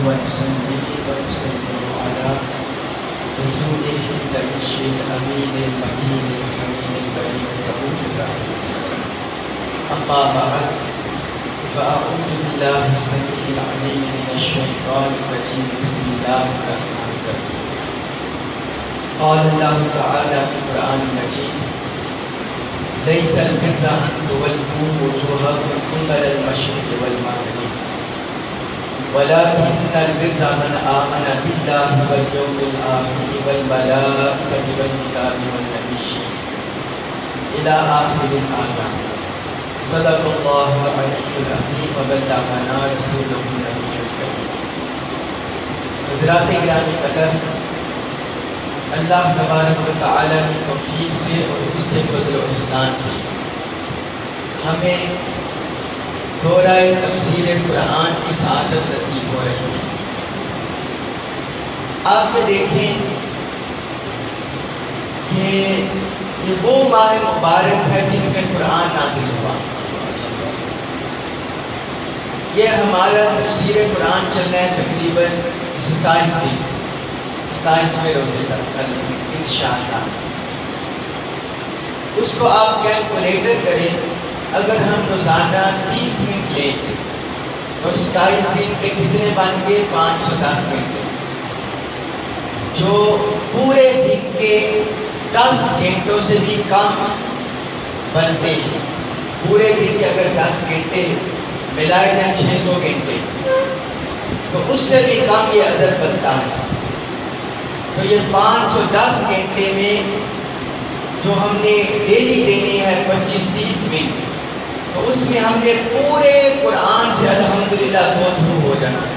ونصلي ونسلم على رسوله النبي الأمين المكين الحميد الكريم الرؤوف الرحيم. أما بعد فأعوذ بالله السميع العليم من الشيطان الرجيم. بسم الله الرحمن الرحيم. قال الله تعالى في القرآن المجيد: ليس البر أن تولوا وجوهكم قبل المشرق والمغرب ولكن البر من آمن بالله واليوم الآخر والملائكة والكتاب والنبيين إلى آخر الآية. صدق الله العلي العظيم وبلغنا رسوله النبي الكريم. حضرات گرامی قدر، اللہ تبارک و تعالی کی توفیق سے اور اس کے فضل و احسان سے ہمیں دورہ تفسیر قرآن کی سعادت نصیب ہو رہی ہے. آپ یہ دیکھیں کہ یہ وہ ماہ مبارک ہے جس میں قرآن نازل ہوا. یہ ہمارا تفسیر قرآن چل رہا ہے تقریباً 27 روزے تک انشاءاللہ. اس کو آپ کیلکولیٹر کریں، اگر ہم روزانہ 30 منٹ لیں تو 27 دن کے کتنے بن گئے؟ 510 منٹ، جو پورے دن کے 10 گھنٹوں سے بھی کم بنتے ہیں. پورے دن کے اگر 10 گھنٹے ملائے جائیں 600 گھنٹے، تو اس سے بھی کم یہ عدد بنتا ہے. تو یہ 510 گھنٹے میں جو ہم نے ڈیلی دینی ہے 25-30 منٹ، تو اس میں ہم نے پورے قرآن سے الحمدللہ گو تھرو ہو جانا ہے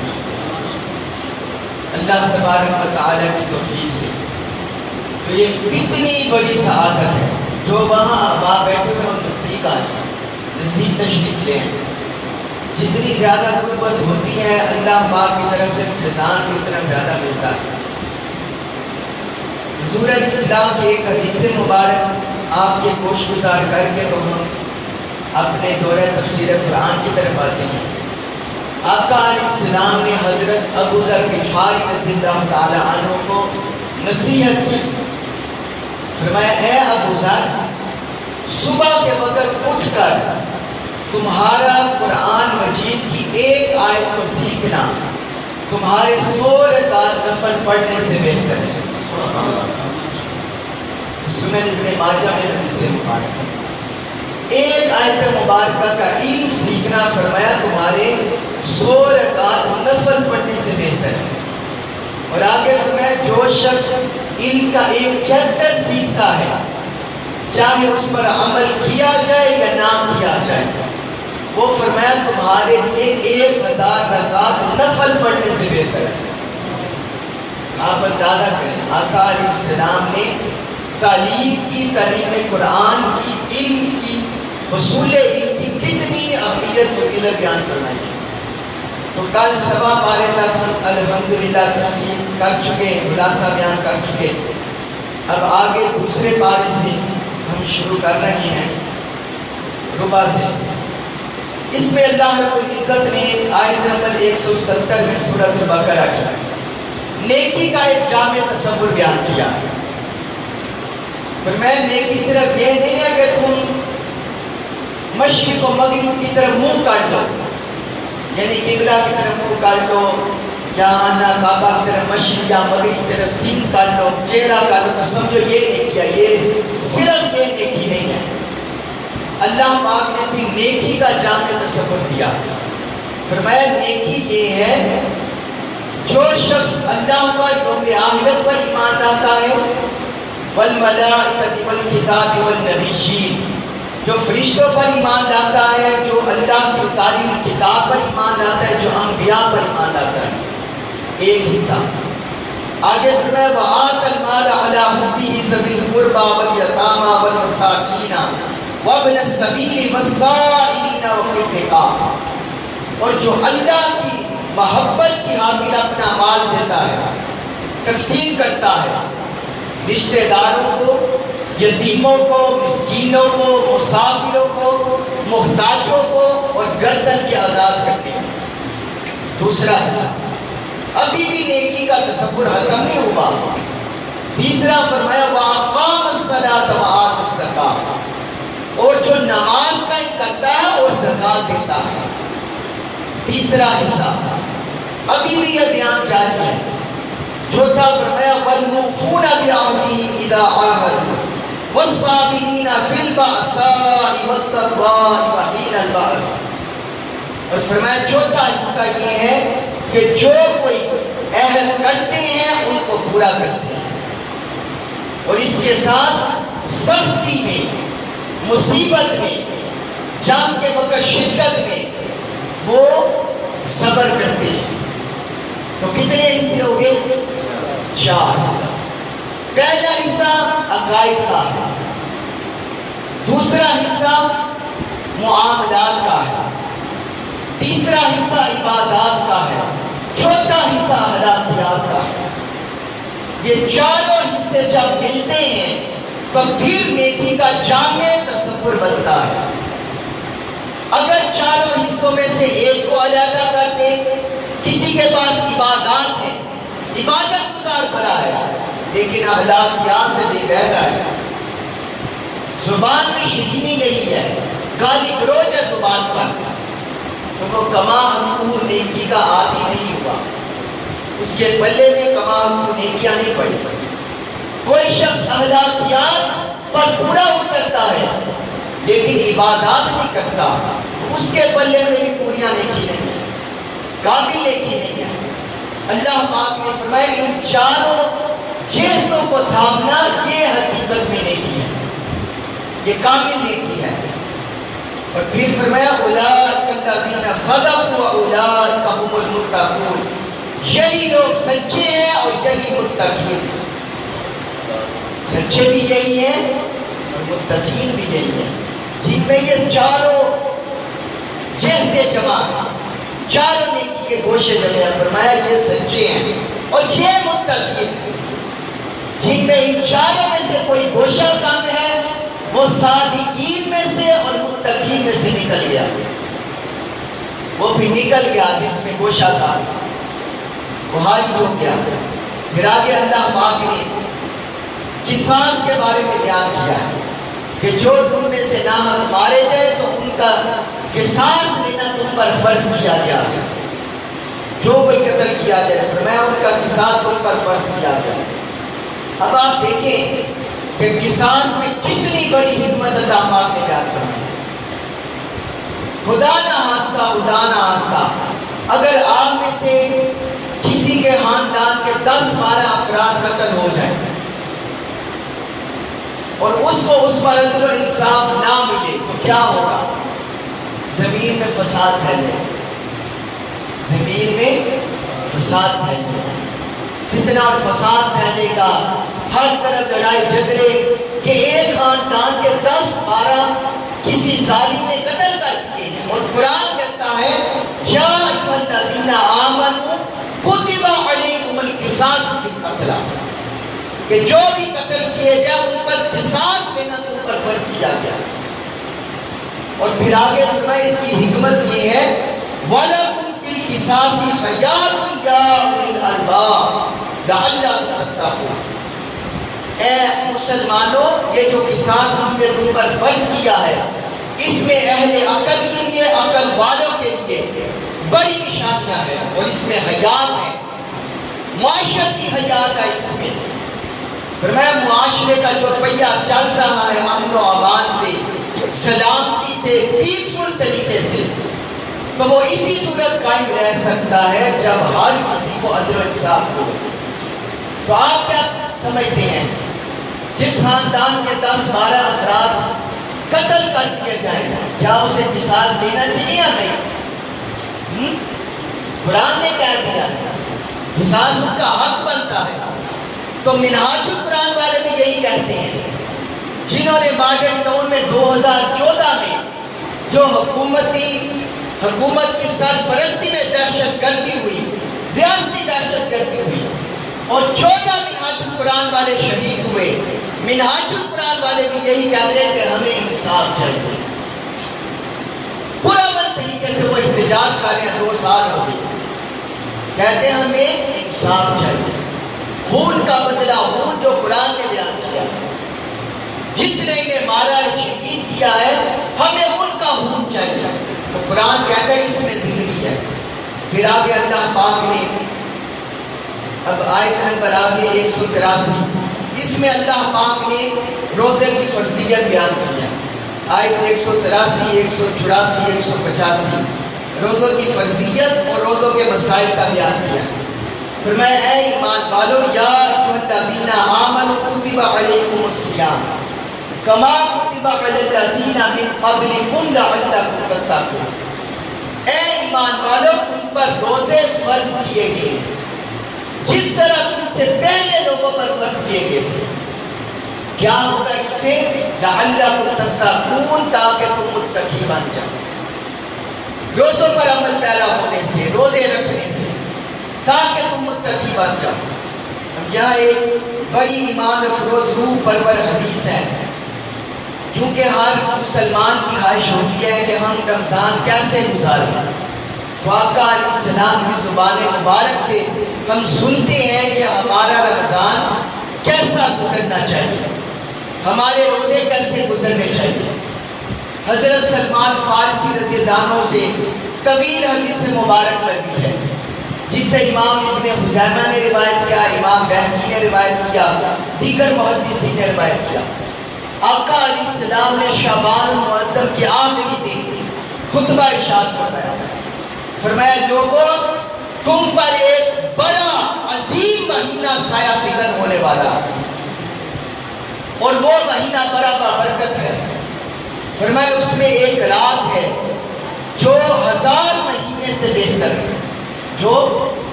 اللہ تبارک و تعالی کی توفیق سے. تو یہ کتنی بڑی سعادت ہے. جو وہاں بیٹھے ہوئے ہم نزدیک آئے، نزدیک تشریف لیں. جتنی زیادہ قربت ہوتی ہے اللہ پاک کی طرف سے فیضان بھی اتنا زیادہ ملتا ہے. حضور علیہ السلام کی ایک حدیث مبارک آپ کے گوش گزار کر کے تو ہم اپنے دورہ تفسیر قرآن کی طرف آتے ہیں. آقا علیہ السلام نے حضرت ابو ذر غفاری رضی اللہ تعالی عنہ کو نصیحت کی. فرمایا: اے ابو ذر، صبح کے وقت اٹھ کر تمہارا قرآن مجید کی ایک آیت کو سیکھنا تمہارے 100 رکعت نفل پڑھنے سے بہتر ہے. سنن ابن ماجہ میں حدیث مبارک ہے. ایک آیت مبارکہ کا علم سیکھنا فرمایا تمہارے 100 رکعت نفل پڑھنے سے بہتر ہے. اور آگے فرمایا جو شخص علم کا ایک چیپٹر سیکھتا ہے، چاہے اس پر عمل کیا جائے یا نہ کیا جائے، وہ فرمایا تمہارے لیے 1000 رکعت نفل پڑھنے سے بہتر ہے. آپ اندازہ کریں آقا علیہ السلام نے تعلیم کی، تعلیم قرآن کی، علم کی، حصول علم کی کتنی اہمیت فضیلت بیان فرمائی ہے. تو کل سوا پارے تک ہم الحمدللہ تفسیر کر چکے، خلاصہ بیان کر چکے. اب آگے دوسرے پارے سے ہم شروع کر رہے ہیں، ربع سے. اس میں اللہ رب العزت نے آیت نمبر 177 میں سورۃ البقرہ کی نیکی کا ایک جامع تصور بیان کیا ہے. فرمایا نیکی صرف یہ نہیں ہے کہ تم مشرق و مغرب کی طرف منہ کر لو، یعنی قبلہ کی طرف منہ کر لو، یا آنا کعبہ کی طرف مشرق یا مغرب کی طرف سین کر لو، چہرہ کر لو، تو سمجھو یہ نیکی ہے. یہ صرف یہ نیکی نہیں ہے. اللہ پاک نے بھی نیکی کا جامع تصور دیا. فرمایا نیکی یہ ہے جو شخص اللہ پر، یوم آخرت پر ایمان لاتا ہے، والملائکۃ والکتاب والنبیین، جو فرشتوں پر ایمان لاتا ہے، جو اللہ کی اتاری ہوئی کتاب پر ایمان لاتا ہے، جو انبیاء پر ایمان لاتا ہے. ایک حصہ آگے فرمایا وآتى المال على حبه ذوي القربى واليتامى والمساکین وابن السبیل والسائلین وفی الرقاب. اور جو اللہ کی محبت کی خاطر اپنا مال دیتا ہے، تقسیم کرتا ہے، رشتہ داروں کو، یتیموں کو، مسکینوں کو، مسافروں کو، محتاجوں کو اور گردن کے آزاد کرنے. دوسرا حصہ ابھی بھی نیکی کا تصور ہضم نہیں ہوا۔ تیسرا فرمایا وَأَقَامَ الصَّلَاةَ وَآتَى الزَّكَاةَ، اور جو نماز قائم کرتا ہے اور زکوٰۃ دیتا ہے۔ تیسرا حصہ ابھی بھی یہ بیان جاری ہے۔ چوتھا فرمایا وَالْمُوفُونَ بِعَهْدِهِمْ إِذَا عَاهَدُوا وَالصَّابِرِينَ فِي الْبَأْسَاءِ وَالضَّرَّاءِ وَحِينَ الْبَأْسِ، اور فرمایا چوتھا حصہ یہ ہے کہ جو کوئی عہد کرتے ہیں ان کو پورا کرتے ہیں، اور اس کے ساتھ سختی میں، مصیبت میں، جنگ کے وقت شدت میں وہ صبر کرتے ہیں۔ تو کتنے حصے ہو گئے؟ 4۔ پہلا حصہ عقائد کا ہے، دوسرا حصہ معاملات کا ہے، تیسرا حصہ عبادات کا ہے، چوتھا حصہ اخلاقیات کا ہے۔ یہ چاروں حصے جب ملتے ہیں تو پھر نیکی کا جامع تصور بنتا ہے۔ اگر چاروں حصوں میں سے ایک کو علیحدہ کر دیں، کسی کے پاس عبادات ہے، عبادت گزار بھرا ہے، لیکن اخلاقیات سے بے بہرا ہے، زبان میں شیرینی نہیں ہے، گالی گلوچ ہے زبان پر، تو وہ کما انکور نیکی کا عادی نہیں ہوا، اس کے پلے میں کما انکور نیکیاں نہیں پڑی۔ کوئی شخص اخلاقیات پر پورا اترتا ہے لیکن عبادات نہیں کرتا، اس کے پلے میں بھی پوریاں نیکی نہیں ہے، قابل نیکی نہیں ہے۔ اللہ پاک نے فرمایا ان چاروں جہتوں کو تھامنا یہ حقیقت میں نیکی ہے، یہ کامل نیکی ہے۔ اور پھر فرمایا اولئک الذین صدقوا واولئک هم المتقون، یہی لوگ سچے ہیں اور یہی متقین ہیں۔ سچے بھی یہی ہیں اور متقین بھی یہی ہیں، جن میں یہ چاروں جہتیں جمع ہیں، چاروں نیکی کے گوشے جمع ہیں۔ فرمایا یہ سچے ہیں اور یہ متقین ہیں، جن میں ان چاروں میں سے کوئی گوشہ کم ہے وہ صادقین میں سے اور متقین میں سے نکل گیا، وہ بھی نکل گیا جس میں گوشہ تھا، وہ خارج ہو گیا۔ پھر آگے اللہ پاک نے قصاص کے بارے میں بیان کیا ہے کہ جو تم میں سے ناحق مارے جائے تو ان کا قصاص لینا تم پر فرض کیا گیا ہے۔ جو کوئی قتل کیا جائے فرمایا ان کا قصاص تم پر فرض کیا گیا ہے۔ اب آپ دیکھیں کہ قصاص میں کتنی بڑی حکمت اللہ پاک نے بیان فرمائی۔ خدا نہ خاصہ اگر آپ میں سے کسی کے خاندان کے 10-12 افراد قتل ہو جائیں اور اس کو اس پر عدل و انصاف نہ ملے تو کیا ہوگا؟ زمین میں فساد پھیلے گا، زمین میں فساد پھیلے گا، فتنہ اور فساد پھیلے گا، ہر طرف لڑائی جھگڑے کہ ایک خاندان کے 10-12 کسی ظالم نے قتل کر دیے ہیں۔ اور قرآن کہتا ہے یا ایھا الذین آمنوا کتب علیکم القصاص فی القتلی، کہ جو بھی قتل کیے جائے ان پر قصاص لینا تم پر فرض کیا گیا۔ اور پھر آگے فرمائے اس کی حکمت یہ ہے وَلَكُمْ فِي الْقِصَاصِ حَیَاتٌ یَا أُولِی الْأَلْبَابِ لَعَلَّکُمْ تَتَّقُونَ، اے مسلمانوں یہ جو قصاص ہم نے تم پر فرض کیا ہے اس میں اہل عقل کے لیے، عقل والوں کے لیے بڑی نشانیاں ہیں، اور اس میں حیات ہے، معاشرتی حیات ہے اس میں۔ فرمایا معاشرے کا جو پہیہ چل رہا ہے امن و امان سے، سلامتی سے، پیسفل طریقے سے، تو وہ اسی صورت قائم رہ سکتا ہے جب ہر کسی کو عدل و انصاف ہو۔ تو آپ کیا سمجھتے ہیں جس خاندان کے 10-12 افراد قتل کر دیے جائیں کیا اسے قصاص دینا چاہیے یا نہیں؟ قرآن نے کہہ دیا قصاص ان کا حق بنتا ہے۔ تو منہاج القرآن والے بھی یہی کہتے ہیں، جنہوں نے ماڈرن ٹاؤن میں 2014 میں جو حکومت کی سرپرستی میں دہشت گردی ہوئی، ریاستی دہشت گردی ہوئی اور 14 منہاج القرآن والے شہید ہوئے، منہاج القرآن والے بھی یہی کہتے ہیں کہ ہمیں انصاف چاہیے۔ پورا من طریقے سے وہ احتجاج کر رہے ہیں، 2 سال ہو گئے کہتے ہیں ہمیں انصاف چاہیے. خون کا بدلہ خون جو قرآن نے بیان کیا ہے، جس نے انہیں مارا ہے، شہید کیا ہے، ہمیں ان کا خون چاہیے. تو قرآن کہتا ہے اس میں زندگی ہے. پھر آگے اللہ پاک نے اب آیت نمبر آگے 183، اس میں اللہ پاک نے روزے کی فرضیت بیان کی ہے. آیت 183، 184، 185 روزوں کی فرضیت اور روزوں کے مسائل کا بیان کیا. فرمایا اے ایمان والو یا ایھا الذین آمنوا کتب علیکم الصیام کما کتب علی الذین من قبلکم لعلکم تتقون. اے ایمان والو تم پر روزے فرض کیے گئے جس طرح تم سے پہلے لوگوں پر فرض کیے گئے. کیا ہوگا اس سے؟ لعلکم تتقون، تاکہ تم متقی بن جاؤ. روزوں پر عمل پیرا ہونے سے، روزے رکھنے سے، تاکہ تم متقی بن جاؤ. اب یہاں ایک بڑی ایمان افروز روح پرور حدیث ہے، کیونکہ ہر مسلمان کی خواہش ہوتی ہے کہ ہم رمضان کیسے گزاریں. تو آقا علیہ السلام کی زبان مبارک سے ہم سنتے ہیں کہ ہمارا رمضان کیسا گزرنا چاہیے، ہمارے روزے کیسے گزرنے چاہیے. حضرت سلمان فارسی رضی اللہ عنہ سے طویل حدیث مبارک مروی ہے، جسے امام ابن خزیمہ نے روایت کیا، امام بہقی نے روایت کیا، دیگر محدثین نے روایت کیا. آقا علیہ السلام نے شعبان المعظم کے آخری دن خطبہ ارشاد فرمایا. فرمایا لوگوں تم پر ایک بڑا عظیم مہینہ سایہ فکن ہونے والا ہے، اور وہ مہینہ بڑا بابرکت ہے. فرمایا اس میں ایک رات ہے جو 1000 مہینے سے بہتر ہے، جو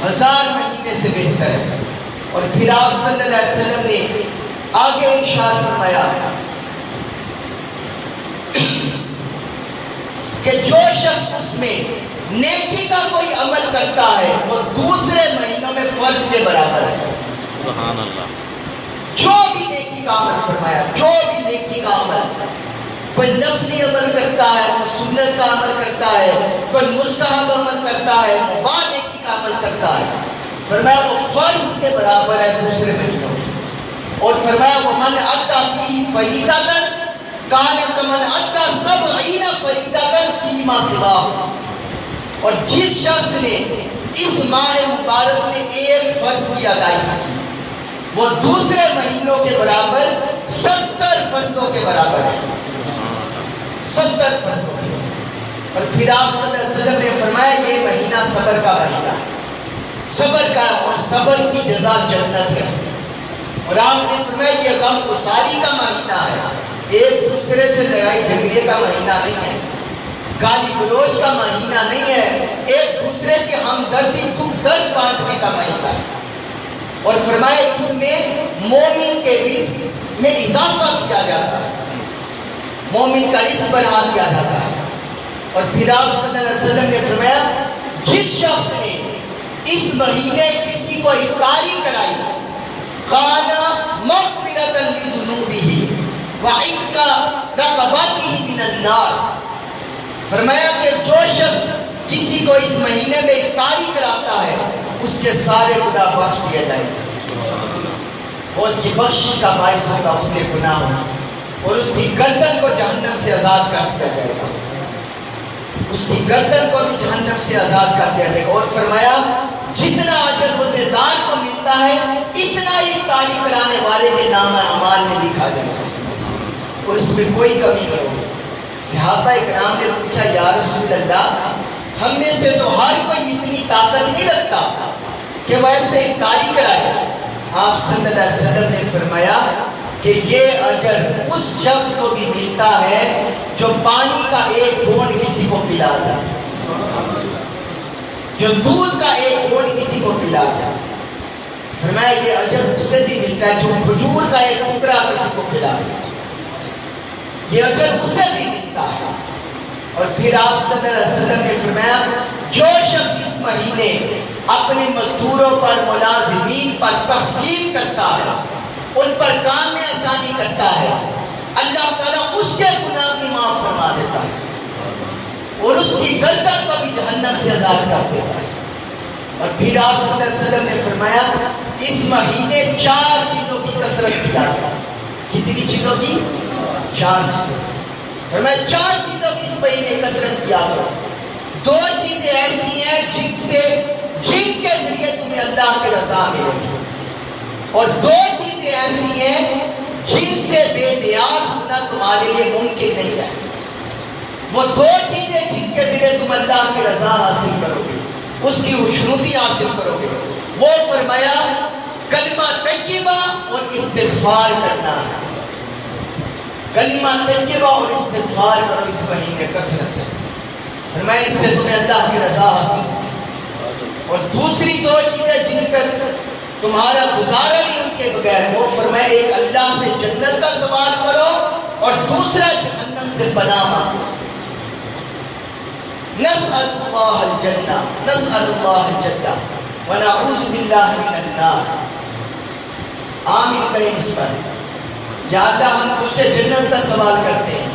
1000 مہینے سے بہتر ہے. اور پھر آپ صلی اللہ علیہ وسلم نے آگے ارشاد فرمایا کہ جو شخص اس میں نیکی کا کوئی عمل کرتا ہے وہ دوسرے مہینوں میں فرض کے برابر ہے. سبحان اللہ. جو بھی نیکی کا عمل، فرمایا جو بھی نیکی کا عمل، کوئی نفلی عمل کرتا ہے، کوئی سنت کا عمل کرتا ہے، کوئی مستحب عمل کرتا ہے، مباح نیکی کا عمل کرتا ہے، فرمایا وہ فرض کے برابر ہے دوسرے مہینوں میں. اور فرمایا وَمَنْ أَتَّى فِيهِ فَرِيضَةً كَانَ كَمَنْ أَتَّى 70 فَرِيضَةً فِيمَا سِوَاهُ. اور جس شخص نے اس ماہ مبارک میں ایک فرض کی ادائیگی کی وہ دوسرے مہینوں کے برابر 70 فرضوں کے برابر ہے، 70 فرضوں کے. اور پھر آپ صلی اللہ علیہ وسلم نے فرمایا یہ مہینہ صبر کا مہینہ ہے، صبر کا، اور صبر کی جزا جنت ہے. اور آپ نے فرمایا یہ غم گساری کا مہینہ ہے، ایک دوسرے سے لڑائی جھگڑے کا مہینہ نہیں ہے، گالی گلوچ کا مہینہ نہیں ہے، ایک دوسرے کے ہمدردی دکھ درد بانٹنے کا مہینہ ہے. اور فرمایا اس میں مومن کے رزق میں اضافہ کیا جاتا ہے، مومن کا رزق بڑھا دیا جاتا ہے. اور پھر آپ صلی اللہ علیہ وسلم نے فرمایا جس شخص نے اس مہینے کسی کو افطاری کرائی قَانَ مَغْفِرَةً لِذُنُوبِهِ وَعِتْقَ رَقَبَاتِهِ مِنَ النَّارِ. فرمایا کہ جو شخص کسی کو اس مہینے میں افطاری کراتا ہے اس کے سارے گناہ بخش دیا جائے گا، وہ اس کی بخشش کا باعث ہوگا اس کے گناہ ہوگا، اور اس کی گردن کو جہنم سے آزاد کر دیا جائے گا، اس کی گردن کو بھی جہنم سے آزاد کر دیا جائے گا. اور فرمایا جتنا اجر روزے دار کو ملتا ہے اتنا ہی افطاری کرانے والے کے نام اعمال میں لکھا جائے گا، اور اس میں کوئی کمی نہیں ہوگی. صحابہ کرام نے پوچھا یا رسول اللہ ہم میں سے تو ہر کوئی اتنی طاقت نہیں رکھتا کہ وہ ایسے افطاری کرائے. آپ صلی اللہ علیہ وسلم نے فرمایا کہ یہ اجر اس شخص کو بھی ملتا ہے جو پانی کا ایک گھونٹ کسی کو پلا دے، جو دودھ کا ایک گھونٹ کسی کو پلا دے. فرمایا یہ اجر اس سے بھی ملتا ہے جو کھجور کا ایک ٹکڑا کسی کو پلا دے، یہ اجر اس سے بھی ملتا ہے. اور پھر آپ صلی اللہ علیہ وسلم نے فرمایا جو شخص اس مہینے اپنے مزدوروں پر، ملازمین پر تخفیف کرتا ہے، ان پر کام میں آسانی کرتا ہے، اللہ تعالیٰ اس کے گناہ بھی معاف فرما دیتا ہے اور اس کی گردن کو بھی جہنم سے آزاد کر دیتا ہے. اور پھر آپ صلی اللہ علیہ وسلم نے فرمایا اس مہینے 4 چیزوں کی کثرت کیا گیا. کتنی چیزوں کی؟ 4 چیزوں. فرمایا 4 چیزوں کی اس مہینے کثرت کیا گیا. 2 چیزیں ایسی ہیں جن کے ذریعے تمہیں اللہ کی رضا ملے گی، اور 2 چیزیں ایسی ہیں جن سے بے نیاز ہونا تمہارے لیے ممکن نہیں ہے. وہ 2 چیزیں جن کے ذریعے تم اللہ کی رضا حاصل کرو گے، اس کی خوشنودی حاصل کرو گے، وہ فرمایا کلمہ طیبہ اور استغفار کرنا ہے. کلمہ طیبہ اور استغفار کرو اس مہینے کثرت سے. فرمایا اس سے تمہیں اللہ کی رضا حاصل. اور دوسری 2 چیزیں جن کا تمہارا گزارا نہیں ان کے بغیر، وہ فرمایا ایک اللہ سے جنت کا سوال کرو اور دوسرا جہنم سے پناہ مانگو. نسأل اللہ الجنہ، نسأل اللہ الجنہ ونعوذ باللہ من النار. آمین کہیں اس پر. یا اللہ ہم تجھ سے جنت کا سوال کرتے ہیں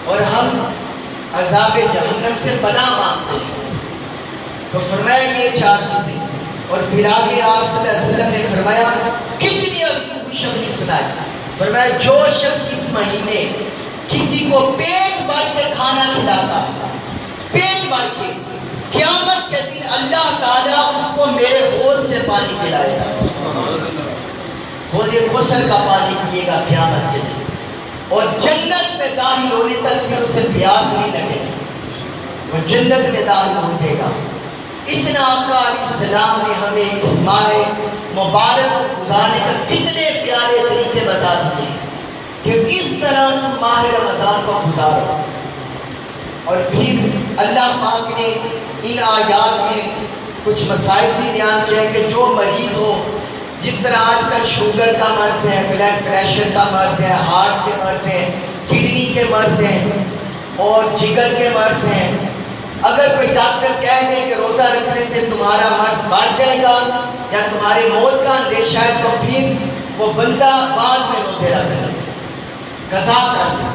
اور ہم عذاب جہنم سے پناہ مانگتے ہیں. تو فرمایا یہ 4 چیزیں. اور پھر آگے آپ صلی اللہ علیہ وسلم نے فرمایا کتنی عظیم خوشخبری سنائی. فرمایا جو شخص اس مہینے کسی کو پیٹ بھر کے کھانا کھلاتا، پیٹ بھر کے، قیامت کے دن اللہ تعالیٰ اس کو میرے حوض سے پانی پلائے گا. حوض کوثر کا پانی پیے گا قیامت کے دن، اور جنت میں داخل ہونے تک پھر اسے پیاس نہیں لگے گی، وہ جنت میں داخل ہو جائے گا. اتنا آقا علیہ السلام نے ہمیں اس ماہ مبارک گزارنے کا کتنے پیارے طریقے بتا دیے کہ اس طرح تم ماہ رمضان کو گزارو. اور پھر اللہ پاک نے ان آیات میں کچھ مسائل بھی بیان کیا کہ جو مریض ہو، جس طرح آج کل شوگر کا مرض ہے، بلڈ پریشر کا مرض ہے، ہارٹ کے مرض ہیں، کڈنی کے مرض ہیں اور جگر کے مرض ہیں، اگر کوئی ڈاکٹر کہہ دے کہ روزہ رکھنے سے تمہارا مرض بڑھ جائے گا یا تمہاری موت کا اندیشہ ہے، تو پھر وہ بندہ بعد میں روزے رکھ لے، قضا کر لے.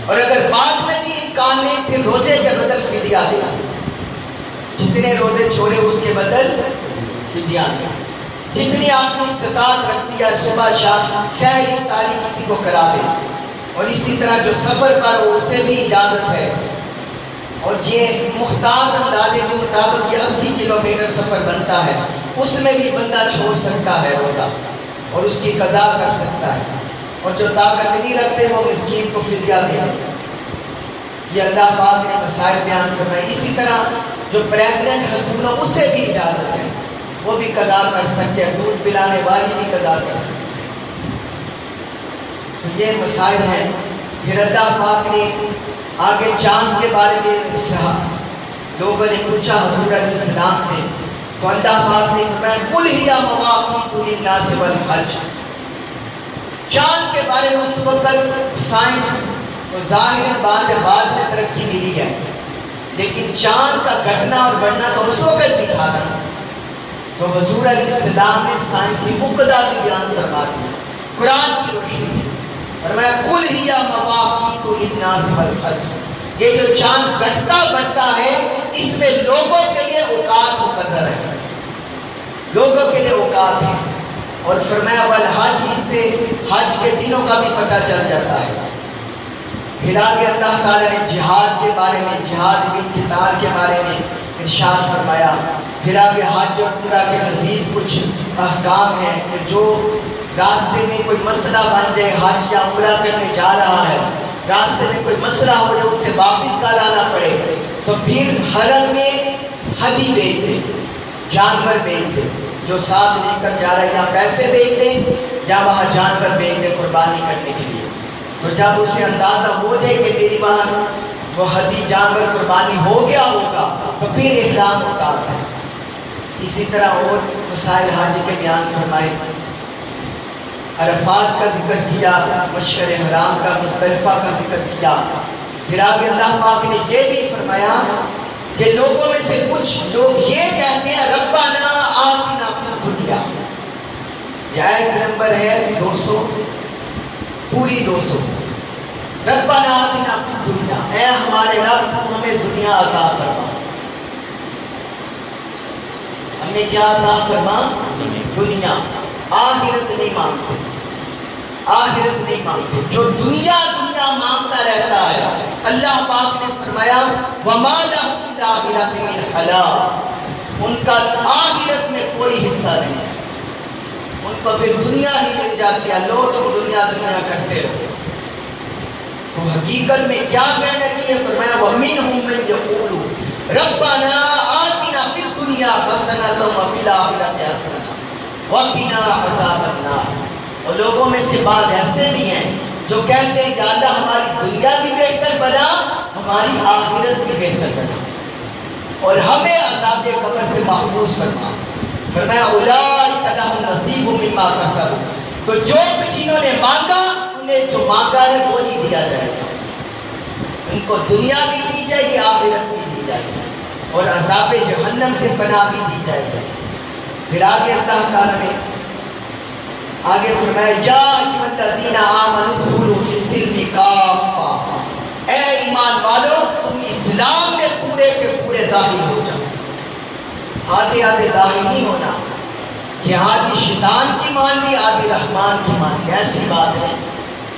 اور اگر بعد میں بھی امکان نہیں، پھر روزے کے بدل فدیہ دے. جتنے روزے چھوڑے اس کے بدل فدیہ دے. جتنی آپ نے استطاعت رکھتی ہے صبح شام سحر افطاری کسی کو کرا دے. اور اسی طرح جو سفر پر ہو اسے بھی اجازت ہے. اور یہ مختار اندازے کے مطابق یہ 80 کلومیٹر سفر بنتا ہے، اس میں بھی بندہ چھوڑ سکتا ہے روزہ اور اس کی قضا کر سکتا ہے. اور جو طاقت نہیں رکھتے وہ مسکین کو فدیہ دے. یہ اللہ پاک نے مسائل بیان فرمائے. اسی طرح جو پریگننٹ خاتون ہو اسے بھی اجازت ہے، وہ بھی قضا کر سکتے ہیں، دودھ پلانے والی بھی قضا کر سکتے ہیں. تو یہ مسائل ہیں. پھر اللہ پاک نے آگے چاند کے بارے میں لوگوں نے پوچھا حضور علیہ السلام سے، تو اللہ پاک نے فرمایا قل ہی مواقیت للناس والحج. چاند کے بارے میں اس وقت سائنس اور ظاہر بات ہے بعد میں ترقی ملی ہے، لیکن چاند کا گھٹنا اور بڑھنا تو اس وقت بھی تھا نا. تو حضور علیہ السلام نے سائنسی مقدہ بھی بیان فرما دیا قرآن کی روشنی میں. فرمایا قل ہی مواقیت للناس والحج. یہ جو چاند گھٹتا بڑھتا ہے اس میں لوگوں کے لیے اوقات مقرر ہے، لوگوں کے لیے اوقات ہے. اور فرمایا والحج، اس سے حج کے دنوں کا بھی پتہ چل جاتا ہے. پھر آگے اللہ تعالیٰ نے جہاد کے بارے میں، جہاد بالقتال کے بارے میں ارشاد فرمایا. پھر آگے حج اور عمرہ کے مزید کچھ احکام ہیں کہ جو راستے میں کوئی مسئلہ بن جائے، حج یا عمرہ کرنے جا رہا ہے، راستے میں کوئی مسئلہ ہو جائے، اسے واپس کر آنا پڑے، تو پھر حرم میں ہدی بیچ دے، جانور بیچ دے، جو ساتھ لے کر جا رہا ہے یا پیسے بیچ دے یا وہاں جانور بیچ دے قربانی کرنے کے لیے. تو جب اسے اندازہ ہو جائے کہ میری وہاں وہ ہدی جانور قربانی ہو گیا ہوگا تو پھر احرام اتارتا ہے. اسی طرح اور مسائل حج کے بیان فرمائے. عرفات کا ذکر کیا، مشعر حرام کا، مزدلفہ کا ذکر کیا. پھر آگے اللہ پاک نے یہ بھی فرمایا کہ لوگوں میں سے کچھ لوگ یہ کہتے ہیں ربنا آتنا فی الدنیا. یہ آیت نمبر ہے 200 پوری 200. ربنا آتنا فی الدنیا، اے ہمارے رب تو ہمیں دنیا عطا فرما. ہمیں کیا عطا فرما؟ دنیا. آخرت نہیں مانگتے, آخرت نہیں مانگتے. جو دنیا دنیا مانگتا رہتا ہے, اللہ پاک نے فرمایا وَمَا لَهُ فِي الْآخِرَةِ مِنْ خَلَاقٍ, ان کا آخرت میں کوئی حصہ نہیں ہے. ان کو پھر دنیا ہی مل جاتی ہے, لو تم دنیا دنیا کرتے رہو. تو حقیقت میں کیا کہنا چاہیے؟ فرمایا وَمِنْهُمْ مَنْ يَقُولُ رَبَّنَا آتِنَا فِي الدُّنْيَا حَسَنَةً وَفِي الْآخِرَةِ حَسَنَةً وَقِنَا عَذَابَ النَّارِ. اور لوگوں میں سے بعض ایسے بھی ہیں جو کہتے ہیں کہ اللہ ہماری دنیا بھی بہتر بنا, ہماری آخرت بھی بہتر بنا, اور ہمیں عذاب قبر سے محفوظ فرما. فرمایا اولئک لہم نصیب مما کسبوا, تو جو کچھ انہوں نے مانگا انہیں جو مانگا ہے وہی دیا جائے گا. ان کو دنیا بھی دی جائے گی, آخرت بھی دی جائے گی, اور عذاب جہنم سے پناہ بھی دی جائے گی. پھر آگے اللہ تعالیٰ نے آگے فرمایا یا ایھا الذین آمنوا ادخلوا فی السلم کافہ, اے ایمان والو تم اسلام میں پورے کے پورے داخل ہو جاؤ. آدھے آدھے داخل نہیں ہونا کہ آدھی شیطان کی مان لی آدھی رحمان کی مان لی, ایسی بات ہے.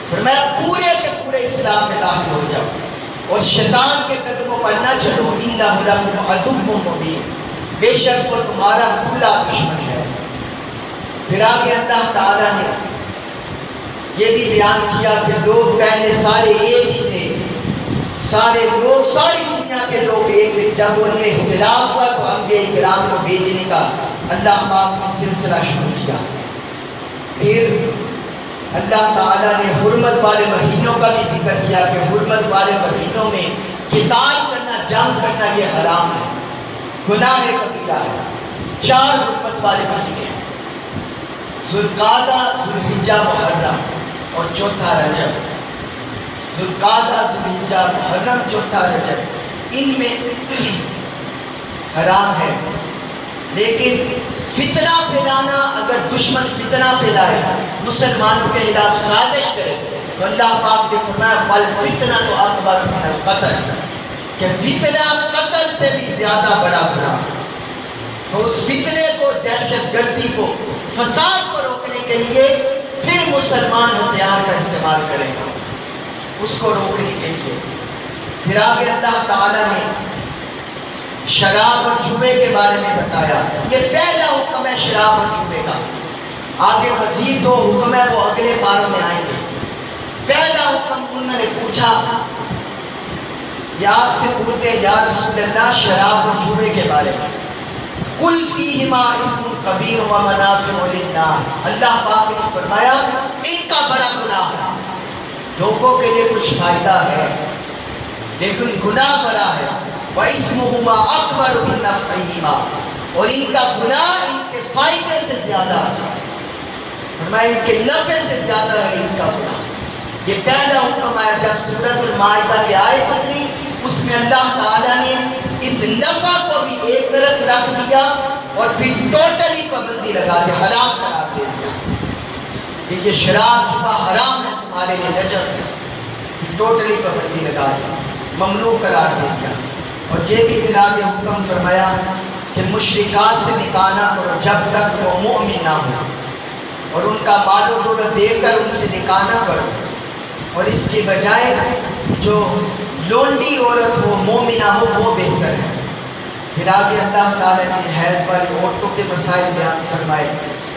فرمایا پورے کے پورے اسلام میں داخل ہو جاؤ اور شیطان کے قدموں پر نہ چلو. انہ لکم عدو مبین, بے شک وہ تمہارا کھلا دشمن ہے. پھر آگے اللہ تعالیٰ نے یہ بھی بیان کیا کہ لوگ پہلے سارے ایک ہی تھے, سارے لوگ, ساری دنیا کے لوگ ایک تھے. جب ان میں اختلاف ہوا تو انبیاء کرام کو بھیجنے کا اللہ پاک نے سلسلہ شروع کیا. پھر اللہ تعالیٰ نے حرمت والے مہینوں کا بھی ذکر کیا کہ حرمت والے مہینوں میں قتال کرنا, جنگ کرنا یہ حرام ہے, گناہ کبیرہ ہے. 4 حرمت والے مہینے ہیں, ذوالقعدہ, ذوالحجہ, محرم اور چوتھا رجب. ذوالقعدہ, ذوالحجہ, محرم, چوتھا رجب, ان میں حرام ہے. لیکن فتنہ پھیلانا, اگر دشمن فتنہ پھیلائے, مسلمانوں کے خلاف سازش کرے, تو اللہ پاک نے فرمایا والفتنہ اکبر من القتل, کہ فتنہ قتل سے بھی زیادہ بڑا گناہ. تو اس فتنے کو, دہشت گردی کو, فساد کو روکنے کے لیے پھر مسلمان ہتھیار کا استعمال کرے گا, اس کو روکنے کے لیے. پھر آگے اللہ تعالیٰ نے شراب اور جوے کے بارے میں بتایا. یہ پہلا حکم ہے شراب اور جوے کا. آگے مزید 2 حکم ہے, وہ اگلے پاروں میں آئیں گے. پہلا حکم انہوں نے پوچھا, یا آپ سے پوچھتے یا رسول اللہ شراب اور جوے کے بارے میں, قل فیہما اسم کبیر و منافع للناس, اللہ پاک نے فرمایا ان کا بڑا گناہ ہے, لوگوں کے لیے کچھ فائدہ ہے لیکن گناہ بڑا ہے. وَإِسْمُهُمَا أَكْبَرُ مِن نَفْعِهِمَا, اور ان کا گناہ ان کے فائدے سے زیادہ ہے. فرمایا ان کے نفع سے زیادہ ہے ان کا گناہ. یہ پہلا حکم آیا جب سورۃ المائدہ کی آیت اتری, اس میں اللہ تعالیٰ نے اس نفع کو بھی ایک طرف رکھ دیا اور پھر ٹوٹلی پابندی لگا دی, حرام قرار دے دیا کہ یہ شراب جوا حرام ہے, تمہارے لیے نجس ہے. ٹوٹلی پابندی لگا دی, ممنوع قرار دے دیا. اور یہ بھی پھر آگے حکم فرمایا کہ مشرکات سے نکاح نہ کرو جب تک وہ مومن نہ ہو, اور ان کا مال و دولت دے کر ان سے نکاح نہ کرو, اور اس کے بجائے جو لونڈی عورت ہو, مومنہ ہو, وہ بہتر ہے. پھر آگے اللہ تعالیٰ نے حیض والی عورتوں کے مسائل بیان فرمائے.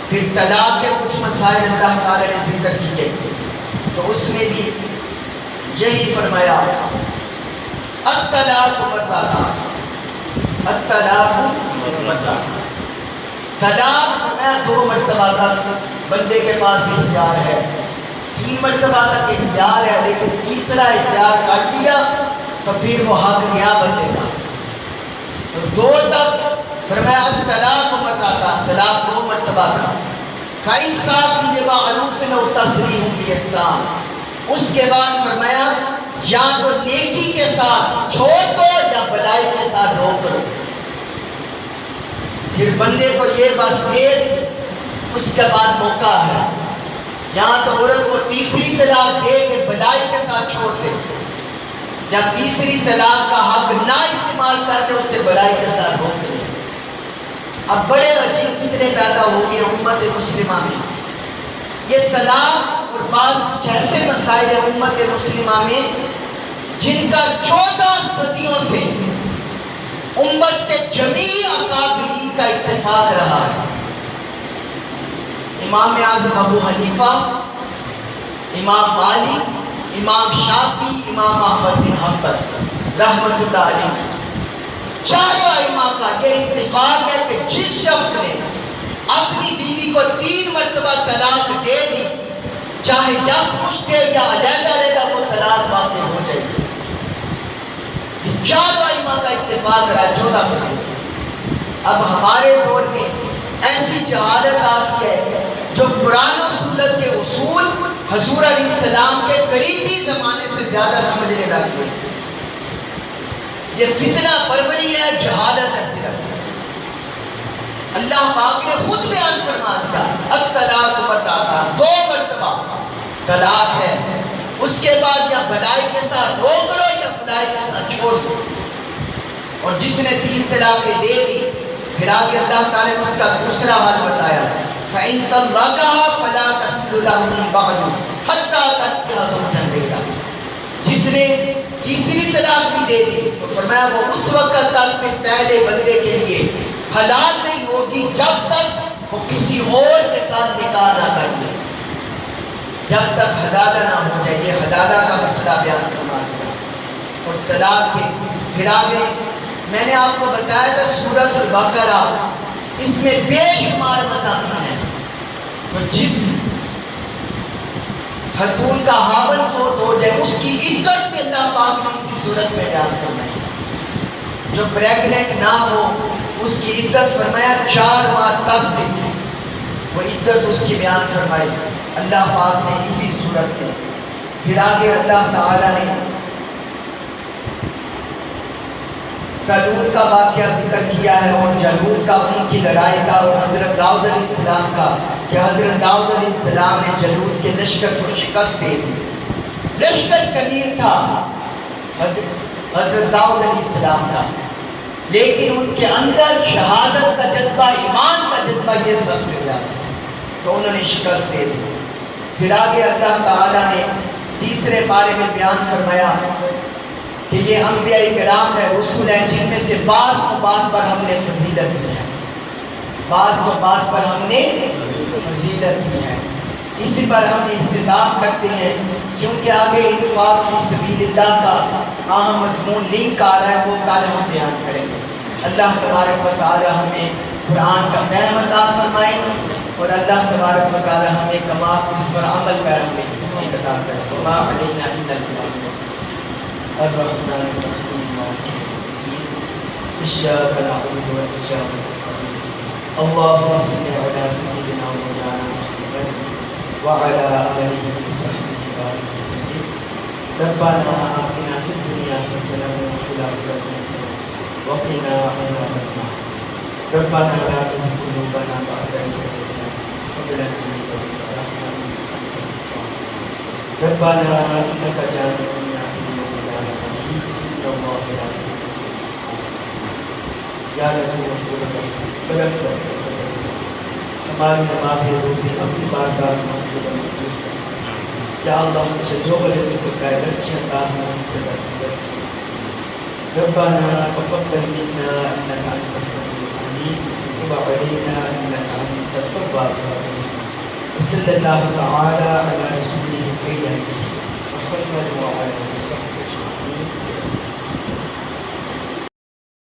پھر طلاق کے کچھ مسائل اللہ تعالیٰ نے ذکر کیے, تو اس میں بھی یہی فرمایا الطلاق مرتان, الطلاق مرتان, طلاق فرمایا 2 مرتبہ تک بندے کے پاس اختیار ہے, 3 مرتبہ تک اختیار ہے, لیکن تیسرا اختیار کاٹ دیا تو پھر وہ حق گیا بندے کا. تو 2 تک فرمایا الطلاق مرتان, طلاق 2 مرتبہ تک. فَإِمْسَاكٌ بِمَعْرُوفٍ أَوْ تَسْرِيحٌ بِإِحْسَانٍ, اس کے بعد فرمایا یا تو نیکی کے ساتھ چھوڑ دو یا بلائی کے ساتھ روک دو. پھر بندے کو یہ بس ایک اس کے بعد موقع ہے, یا تو عورت کو تیسری طلاق دے کے بلائی کے ساتھ چھوڑ دے, یا تیسری طلاق کا حق نہ استعمال کر کے اسے بلائی کے ساتھ روک دے. اب بڑے عجیب فتنے پیدا ہو گئے امت مسلمہ میں. یہ طلاق اور بعض کچھ ایسے مسائل ہیں امت مسلمہ میں جن کا 14 صدیوں سے امت کے جمیع اکابرین کا اتفاق رہا ہے. امام اعظم ابو حنیفہ، امام مالک، امام شافعی، امام احمد بن حنبل رحمۃ اللہ علیہ، چاروں ائمہ کا یہ اتفاق ہے کہ جس شخص نے اپنی بیوی کو 3 مرتبہ طلاق دے دی، چاہے یک مشتے یا علیحدہ علیحدہ، وہ طلاق واقع ہو جائے گی. یہ چاروں ائمہ کا اتفاق رہا 14 صدیوں سے. اب ہمارے دور میں ایسی جہالت آ گئی ہے جو قرآن و سنت کے اصول حضور علیہ السلام کے قریبی زمانے سے زیادہ سمجھنے لگے. یہ فتنہ پروری ہے، جہالت ہے صرف. اللہ پاک نے خود بیان فرما دیا الطلاق مرتان، 2 مرتبہ طلاق ہے. اس کے بعد یا بلائی کے ساتھ روک لو یا بلائی کے ساتھ چھوڑ دو. اور جس نے 3 طلاقیں دے دی، پھر آگے اللہ تعالیٰ نے اس کا دوسرا حل بتایا فَإِن طَلَّقَهَا فَلَا تَحِلُّ لَهُ مِن بَعْدُ حَتَّىٰ تَنكِحَ زَوْجًا غَيْرَهُ. جس نے تیسری طلاق بھی دے دی تو فرمایا وہ اس وقت تک پھر پہلے بندے کے لیے حلال نہیں ہوگی جب تک وہ کسی اور کے ساتھ نکاح نہ کر دے، جب تک حلالہ نہ ہو جائے. یہ حلالہ کا مسئلہ بیان فرما دیا. اور طلاق کے پھر آگے میں نے آپ کو بتایا تھا سورۃ البقرہ، اس میں بے شمار مضامین ہیں. تو جس خاتون کا خاوند فوت ہو جائے اس کی عدت بھی اللہ پاک نے اسی صورت میں بیان فرمائی. جو پریگننٹ نہ ہو اس کی عدت فرمایا 4 ماہ 10 دن کی، وہ عدت اس کی بیان فرمائی اللہ پاک نے اسی صورت میں. پھر آگے اللہ تعالی نے طالوت کا واقعہ ذکر کیا ہے اور جالوت کا، ان کی لڑائی کا، اور حضرت داؤد علیہ السلام کا کہ حضرت داؤد علیہ السلام نے جالوت کے لشکر کو شکست دے دی. لشکر قلیل تھا حضرت داؤد علیہ السلام کا، لیکن ان کے اندر شہادت کا جذبہ، ایمان کا جذبہ یہ سب سے زیادہ تھا، تو انہوں نے شکست دے دی. پھر آگے اللہ تعالیٰ نے تیسرے پارے میں بیان فرمایا کہ یہ انبیاء کرام ہے، رسول ہیں، جن میں سے بعض کو بعض پر ہم نے فضیلت دی ہے، بعض کو بعض پر ہم نے فضیلت دی ہے. اسی پر ہم اہتمام کرتے ہیں کیونکہ آگے انفاق فی سبیل اللہ کا اہم مضمون لنک آ رہا ہے، وہ کل ہم بیان کریں گے. اللہ تبارک و تعالی ہمیں قرآن کا فہم عطا فرمائے اور اللہ تبارک و تعالی ہمیں کما اس پر عمل کرنے کی توفیق عطا کرے. وما علینا الا البلاغ. الرحمن الرحیم إياك نعبد وإياك نستعين. اللهم صل على سيدنا ومولانا محمد وعلى آله وصحبه وسلم. ربنا آتنا في الدنيا حسنة وفي الآخرة حسنة وقنا عذاب النار. ربنا لا تزغ قلوبنا بعد إذ هديتنا وهب لنا من لدنك رحمة إنك أنت الوهاب. ربنا إنك جامع الناس ليوم لا ريب فيه إن الله لا يخلف الميعاد. یا رب رسول کرم فرما ہماری نماز روزے اپنی بارگاہ میں مقبول فرما. یا اللہ مجھے جو غلطی کو گائیڈنس عطا فرما، ہم سے درگزر. ربنا تقبل منا انك انت السميع العليم وتب علينا انك انت التواب الرحيم. وصلى الله تعالى على